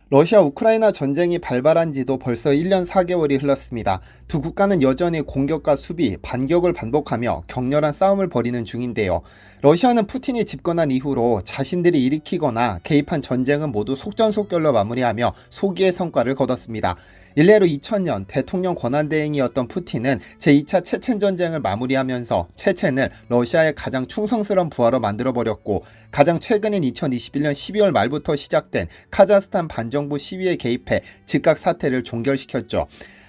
러시아 우크라이나 전쟁이 발발한 지도 벌써 1년 4개월이 흘렀습니다. 두 국가는 여전히 공격과 수비, 반격을 반복하며 격렬한 싸움을 벌이는 중인데요. 러시아는 푸틴이 집권한 이후로 자신들이 일으키거나 개입한 전쟁은 모두 속전속결로 마무리하며 소기의 성과를 거뒀습니다. 일례로 2000년 대통령 권한대행이었던 푸틴은 제2차 체첸 전쟁을 마무리하면서 체첸을 러시아의 가장 충성스러운 부하로 만들어버렸고, 가장 최근인 2021년 12월 말부터 시작된 카자흐스탄 반정부 시위에 개입해 즉각 사태를 종결시켰죠.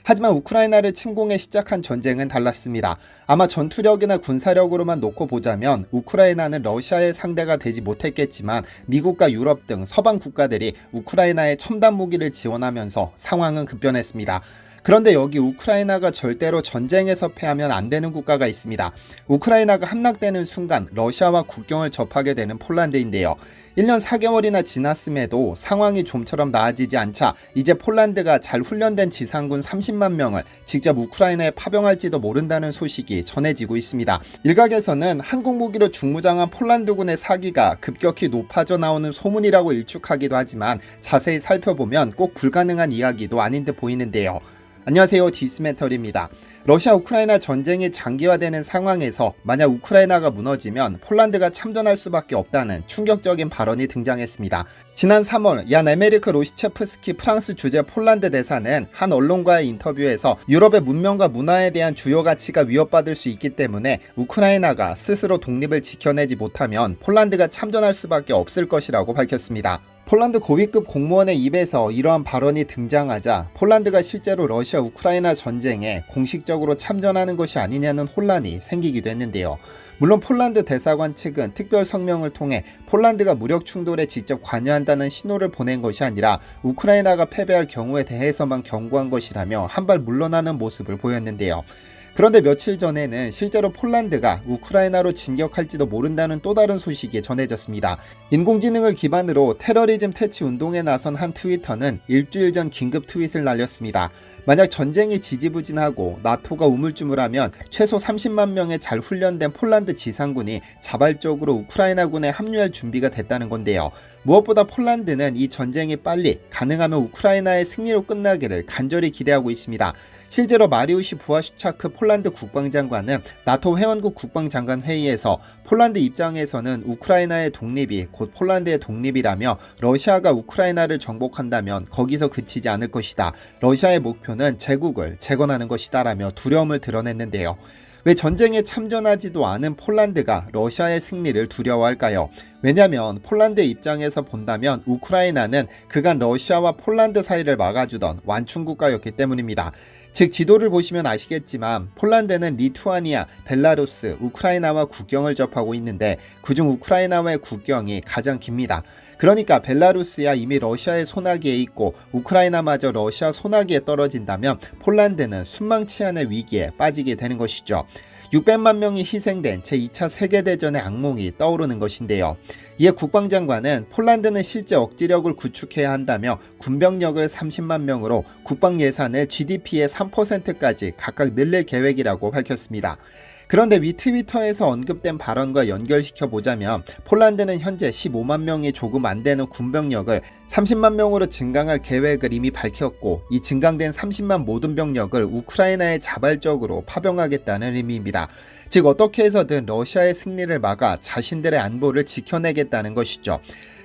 하지만 우크라이나를 침공해 시작한 전쟁은 달랐습니다. 아마 전투력이나 군사력으로만 놓고 보자면 우크라이나는 러시아의 상대가 되지 못했겠지만, 미국과 유럽 등 서방 국가들이 우크라이나에 첨단 무기를 지원하면서 상황은 급변했습니다. 그런데 여기 우크라이나가 절대로 전쟁에서 패하면 안 되는 국가가 있습니다. 우크라이나가 함락되는 순간 러시아와 국경을 접하게 되는 폴란드인데요. 1년 4개월이나 지났음에도 상황이 좀처럼 나아지지 않자 이제 폴란드가 잘 훈련된 지상군 30만 명을 직접 우크라이나에 파병할지도 모른다는 소식이 전해지고 있습니다. 일각에서는 한국 무기로 중무장한 폴란드군의 사기가 급격히 높아져 나오는 소문이라고 일축하기도 하지만, 자세히 살펴보면 꼭 불가능한 이야기도 아닌 듯 보이는데요. 안녕하세요, 디스멘털입니다. 러시아 우크라이나 전쟁이 장기화되는 상황에서 만약 우크라이나가 무너지면 폴란드가 참전할 수밖에 없다는 충격적인 발언이 등장했습니다. 지난 3월 얀 에메리크 로시체프스키 프랑스 주재 폴란드 대사는 한 언론과의 인터뷰에서 유럽의 문명과 문화에 대한 주요 가치가 위협받을 수 있기 때문에 우크라이나가 스스로 독립을 지켜내지 못하면 폴란드가 참전할 수밖에 없을 것이라고 밝혔습니다. 폴란드 고위급 공무원의 입에서 이러한 발언이 등장하자 폴란드가 실제로 러시아 우크라이나 전쟁에 공식적으로 참전하는 것이 아니냐는 혼란이 생기기도 했는데요. 물론 폴란드 대사관 측은 특별 성명을 통해 폴란드가 무력 충돌에 직접 관여한다는 신호를 보낸 것이 아니라 우크라이나가 패배할 경우에 대해서만 경고한 것이라며 한 발 물러나는 모습을 보였는데요. 그런데 며칠 전에는 실제로 폴란드가 우크라이나로 진격할지도 모른다는 또 다른 소식이 전해졌습니다. 인공지능을 기반으로 테러리즘 퇴치 운동에 나선 한 트위터는 일주일 전 긴급 트윗을 날렸습니다. 만약 전쟁이 지지부진하고 나토가 우물쭈물하면 최소 30만 명의 잘 훈련된 폴란드 지상군이 자발적으로 우크라이나군에 합류할 준비가 됐다는 건데요. 무엇보다 폴란드는 이 전쟁이 빨리, 가능하면 우크라이나의 승리로 끝나기를 간절히 기대하고 있습니다. 실제로 마리우시 부하슈차크 폴란드 국방장관은 나토 회원국 국방장관 회의에서 폴란드 입장에서는 우크라이나의 독립이 곧 폴란드의 독립이라며, 러시아가 우크라이나를 정복한다면 거기서 그치지 않을 것이다, 러시아의 목표는 제국을 재건하는 것이다 라며 두려움을 드러냈는데요. 왜 전쟁에 참전하지도 않은 폴란드가 러시아의 승리를 두려워할까요? 왜냐하면 폴란드의 입장에서 본다면 우크라이나는 그간 러시아와 폴란드 사이를 막아주던 완충국가였기 때문입니다. 즉, 지도를 보시면 아시겠지만 폴란드는 리투아니아, 벨라루스, 우크라이나와 국경을 접하고 있는데 그중 우크라이나와의 국경이 가장 깁니다. 그러니까 벨라루스야 이미 러시아의 손아귀에 있고 우크라이나마저 러시아 손아귀에 떨어진다면 폴란드는 순망치 않은 위기에 빠지게 되는 것이죠. 600만 명이 희생된 제2차 세계대전의 악몽이 떠오르는 것인데요. 이에 국방장관은 폴란드는 실제 억지력을 구축해야 한다며 군병력을 30만 명으로 국방 예산을 GDP의 3%까지 각각 늘릴 계획이라고 밝혔습니다. 그런데 위 트위터에서 언급된 발언과 연결시켜 보자면 폴란드는 현재 15만 명이 조금 안 되는 군병력을 30만 명으로 증강할 계획을 이미 밝혔고, 이 증강된 30만 모든 병력을 우크라이나에 자발적으로 파병하겠다는 의미입니다. 즉, 어떻게 해서든 러시아의 승리를 막아 자신들의 안보를 지켜내겠다는 것이죠.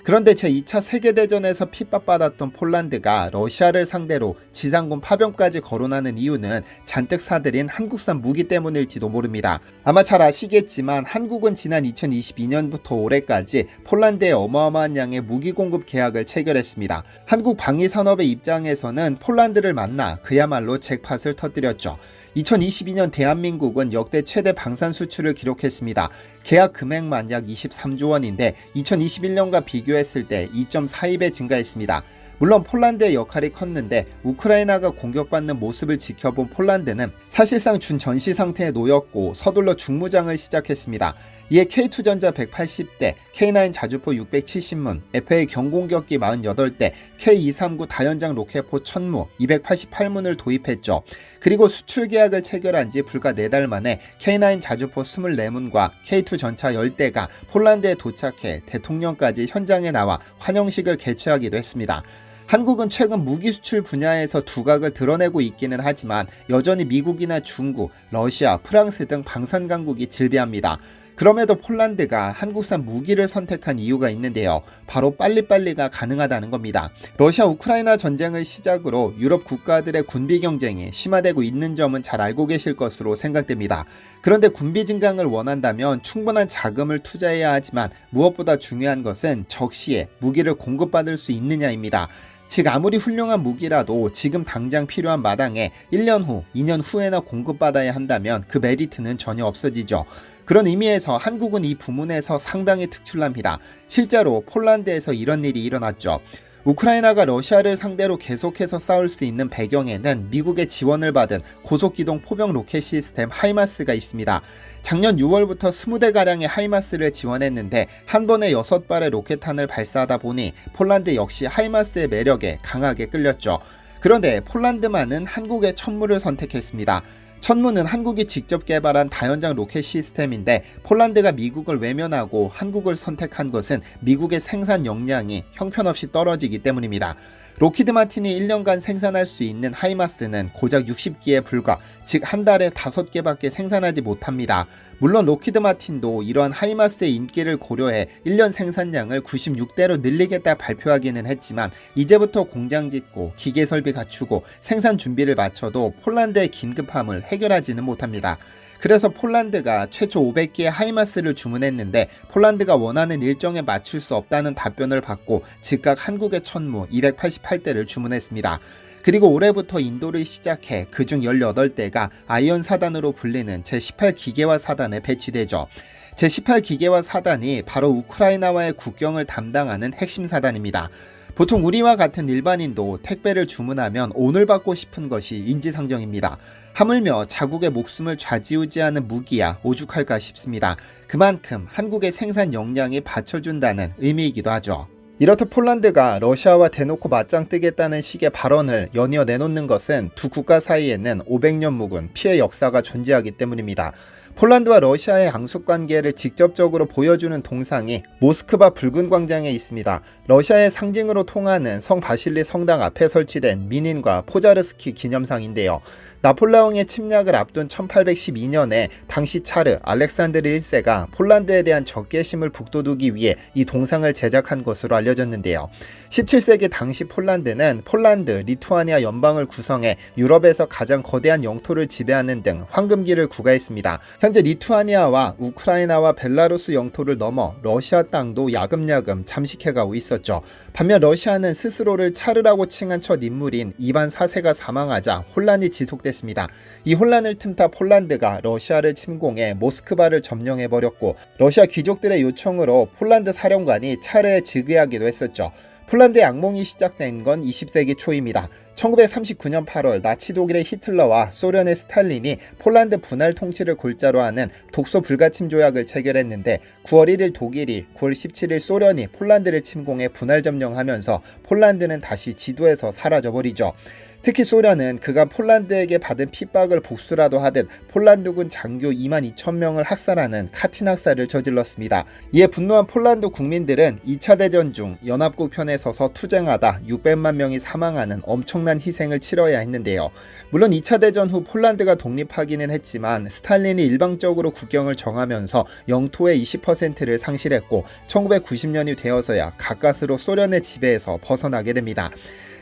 그런데 제2차 세계대전에서 핍박받았던 폴란드가 러시아를 상대로 지상군 파병까지 거론하는 이유는 잔뜩 사들인 한국산 무기 때문일지도 모릅니다. 아마 잘 아시겠지만 한국은 지난 2022년부터 올해까지 폴란드에 어마어마한 양의 무기 공급 계약을 체결했습니다. 한국 방위산업의 입장에서는 폴란드를 만나 그야말로 잭팟을 터뜨렸죠. 2022년 대한민국은 역대 최대 방산 수출을 기록했습니다. 계약 금액만 약 23조 원인데 2021년과 비교했을 때 2.42배 증가했습니다. 물론 폴란드의 역할이 컸는데 우크라이나가 공격받는 모습을 지켜본 폴란드는 사실상 준전시 상태에 놓였고 서둘러 중무장을 시작했습니다. 이에 K2전자 180대, K9 자주포 670문, FA 경공격기 48대, K239 다연장 로켓포 1000무, 288문을 도입했죠. 그리고 수출 계약을 체결한 지 불과 4달 만에 K9 자주포 24문과 K2 전차 10대가 폴란드에 도착해 대통령까지 현장에 나와 환영식을 개최하기도 했습니다. 한국은 최근 무기 수출 분야에서 두각을 드러내고 있기는 하지만 여전히 미국이나 중국, 러시아, 프랑스 등 방산 강국이 질비합니다. 그럼에도 폴란드가 한국산 무기를 선택한 이유가 있는데요. 바로 빨리빨리가 가능하다는 겁니다. 러시아 우크라이나 전쟁을 시작으로 유럽 국가들의 군비 경쟁이 심화되고 있는 점은 잘 알고 계실 것으로 생각됩니다. 그런데 군비 증강을 원한다면 충분한 자금을 투자해야 하지만 무엇보다 중요한 것은 적시에 무기를 공급받을 수 있느냐입니다. 즉 아무리 훌륭한 무기라도 지금 당장 필요한 마당에 1년 후, 2년 후에나 공급받아야 한다면 그 메리트는 전혀 없어지죠. 그런 의미에서 한국은 이 부문에서 상당히 특출납니다. 실제로 폴란드에서 이런 일이 일어났죠. 우크라이나가 러시아를 상대로 계속해서 싸울 수 있는 배경에는 미국의 지원을 받은 고속기동 포병 로켓 시스템 하이마스가 있습니다. 작년 6월부터 20대가량의 하이마스를 지원했는데 한 번에 6발의 로켓탄을 발사하다 보니 폴란드 역시 하이마스의 매력에 강하게 끌렸죠. 그런데 폴란드만은 한국의 천무를 선택했습니다. 천무는 한국이 직접 개발한 다연장 로켓 시스템인데 폴란드가 미국을 외면하고 한국을 선택한 것은 미국의 생산 역량이 형편없이 떨어지기 때문입니다. 로키드 마틴이 1년간 생산할 수 있는 하이마스는 고작 60기에 불과, 즉 한 달에 5개밖에 생산하지 못합니다. 물론 로키드 마틴도 이러한 하이마스의 인기를 고려해 1년 생산량을 96대로 늘리겠다 발표하기는 했지만 이제부터 공장 짓고 기계 설비 갖추고 생산 준비를 마쳐도 폴란드의 긴급함을 해결하지는 못합니다. 그래서 폴란드가 최초 500개의 하이마스를 주문했는데 폴란드가 원하는 일정에 맞출 수 없다는 답변을 받고 즉각 한국의 천무 288대를 주문했습니다. 그리고 올해부터 인도를 시작해 그중 18대가 아이언 사단으로 불리는 제18기계화 사단에 배치되죠. 제18기계화 사단이 바로 우크라이나와의 국경을 담당하는 핵심 사단입니다. 보통 우리와 같은 일반인도 택배를 주문하면 오늘 받고 싶은 것이 인지상정입니다. 하물며 자국의 목숨을 좌지우지하는 무기야 오죽할까 싶습니다. 그만큼 한국의 생산 역량이 받쳐준다는 의미이기도 하죠. 이렇듯 폴란드가 러시아와 대놓고 맞짱 뜨겠다는 식의 발언을 연이어 내놓는 것은 두 국가 사이에는 500년 묵은 피해 역사가 존재하기 때문입니다. 폴란드와 러시아의 양숙관계를 직접적으로 보여주는 동상이 모스크바 붉은 광장에 있습니다. 러시아의 상징으로 통하는 성 바실리 성당 앞에 설치된 미닌과 포자르스키 기념상인데요. 나폴레옹의 침략을 앞둔 1812년에 당시 차르 알렉산드르 1세가 폴란드에 대한 적개심을 북돋우기 위해 이 동상을 제작한 것으로 알려졌는데요. 17세기 당시 폴란드는 폴란드, 리투아니아 연방을 구성해 유럽에서 가장 거대한 영토를 지배하는 등 황금기를 구가했습니다. 현재 리투아니아와 우크라이나와 벨라루스 영토를 넘어 러시아 땅도 야금야금 잠식해가고 있었죠. 반면 러시아는 스스로를 차르라고 칭한 첫 인물인 이반 4세가 사망하자 혼란이 지속됐습니다. 이 혼란을 틈타 폴란드가 러시아를 침공해 모스크바를 점령해버렸고 러시아 귀족들의 요청으로 폴란드 사령관이 차르에 즉위하기도 했었죠. 폴란드의 악몽이 시작된 건 20세기 초입니다. 1939년 8월 나치 독일의 히틀러와 소련의 스탈린이 폴란드 분할 통치를 골자로 하는 독소 불가침 조약을 체결했는데 9월 1일 독일이, 9월 17일 소련이 폴란드를 침공해 분할 점령하면서 폴란드는 다시 지도에서 사라져버리죠. 특히 소련은 그간 폴란드에게 받은 핍박을 복수라도 하듯 폴란드군 장교 22,000명을 학살하는 카틴 학살을 저질렀습니다. 이에 분노한 폴란드 국민들은 2차 대전 중 연합국 편에 서서 투쟁하다 600만 명이 사망하는 엄청난 희생을 치러야 했는데요. 물론 2차 대전 후 폴란드가 독립하기는 했지만 스탈린이 일방적으로 국경을 정하면서 영토의 20%를 상실했고 1990년이 되어서야 가까스로 소련의 지배에서 벗어나게 됩니다.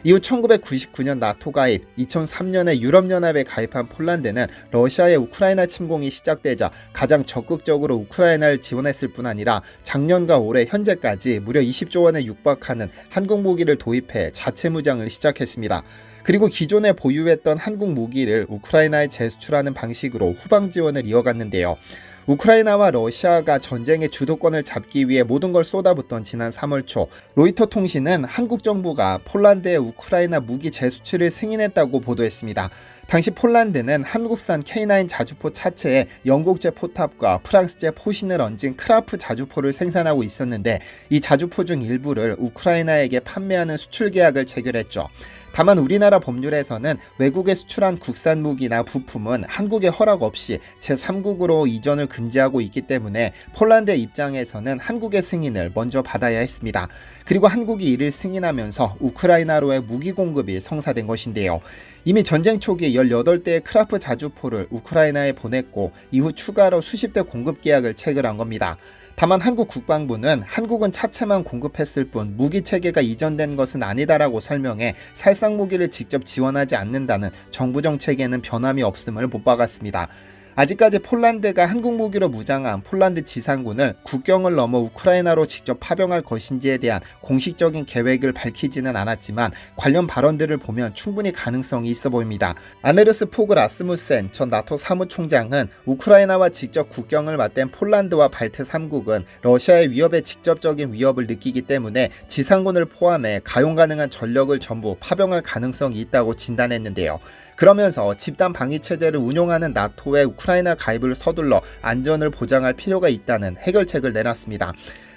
이후 1999년 나토 가입, 2003년에 유럽연합에 가입한 폴란드는 러시아의 우크라이나 침공이 시작되자 가장 적극적으로 우크라이나를 지원했을 뿐 아니라 작년과 올해 현재까지 무려 20조 원에 육박하는 한국 무기를 도입해 자체 무장을 시작했습니다. 그리고 기존에 보유했던 한국 무기를 우크라이나에 재수출하는 방식으로 후방 지원을 이어갔는데요. 우크라이나와 러시아가 전쟁의 주도권을 잡기 위해 모든 걸 쏟아붓던 지난 3월 초 로이터 통신은 한국 정부가 폴란드의 우크라이나 무기 재수출을 승인했다고 보도했습니다. 당시 폴란드는 한국산 K9 자주포 차체에 영국제 포탑과 프랑스제 포신을 얹은 크라프 자주포를 생산하고 있었는데 이 자주포 중 일부를 우크라이나에게 판매하는 수출 계약을 체결했죠. 다만 우리나라 법률에서는 외국에 수출한 국산 무기나 부품은 한국의 허락 없이 제3국으로 이전을 금지하고 있기 때문에 폴란드의 입장에서는 한국의 승인을 먼저 받아야 했습니다. 그리고 한국이 이를 승인하면서 우크라이나로의 무기 공급이 성사된 것인데요. 이미 전쟁 초기 18대의 크라프 자주포를 우크라이나에 보냈고 이후 추가로 수십 대 공급 계약을 체결한 겁니다. 다만 한국 국방부는 한국은 차체만 공급했을 뿐 무기 체계가 이전된 것은 아니다라고 설명해 살상 무기를 직접 지원하지 않는다는 정부 정책에는 변함이 없음을 못 박았습니다. 아직까지 폴란드가 한국 무기로 무장한 폴란드 지상군을 국경을 넘어 우크라이나로 직접 파병할 것인지에 대한 공식적인 계획을 밝히지는 않았지만 관련 발언들을 보면 충분히 가능성이 있어 보입니다. 아네르스 포그 라스무센 전 나토 사무총장은 우크라이나와 직접 국경을 맞댄 폴란드와 발트 3국은 러시아의 위협에 직접적인 위협을 느끼기 때문에 지상군을 포함해 가용 가능한 전력을 전부 파병할 가능성이 있다고 진단했는데요. 그러면서 집단 방위 체제를 운용하는 나토의 우크라이나 가입을 서둘러 안전을 보장할 필요가 있다는 해결책을 내놨습니다.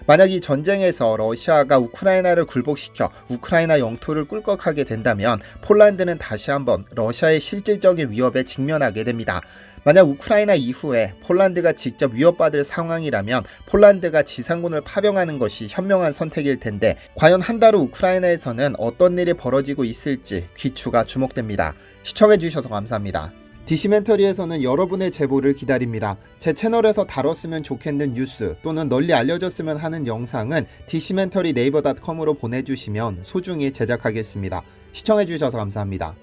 만약 이 전쟁에서 러시아가 우크라이나를 굴복시켜 우크라이나 영토를 꿀꺽하게 된다면 폴란드는 다시 한번 러시아의 실질적인 위협에 직면하게 됩니다. 만약 우크라이나 이후에 폴란드가 직접 위협받을 상황이라면 폴란드가 지상군을 파병하는 것이 현명한 선택일 텐데 과연 한 달 후 우크라이나에서는 어떤 일이 벌어지고 있을지 귀추가 주목됩니다. 시청해주셔서 감사합니다. 디시멘터리에서는 여러분의 제보를 기다립니다. 제 채널에서 다뤘으면 좋겠는 뉴스 또는 널리 알려졌으면 하는 영상은 디시멘터리 네이버.com으로 보내주시면 소중히 제작하겠습니다. 시청해주셔서 감사합니다.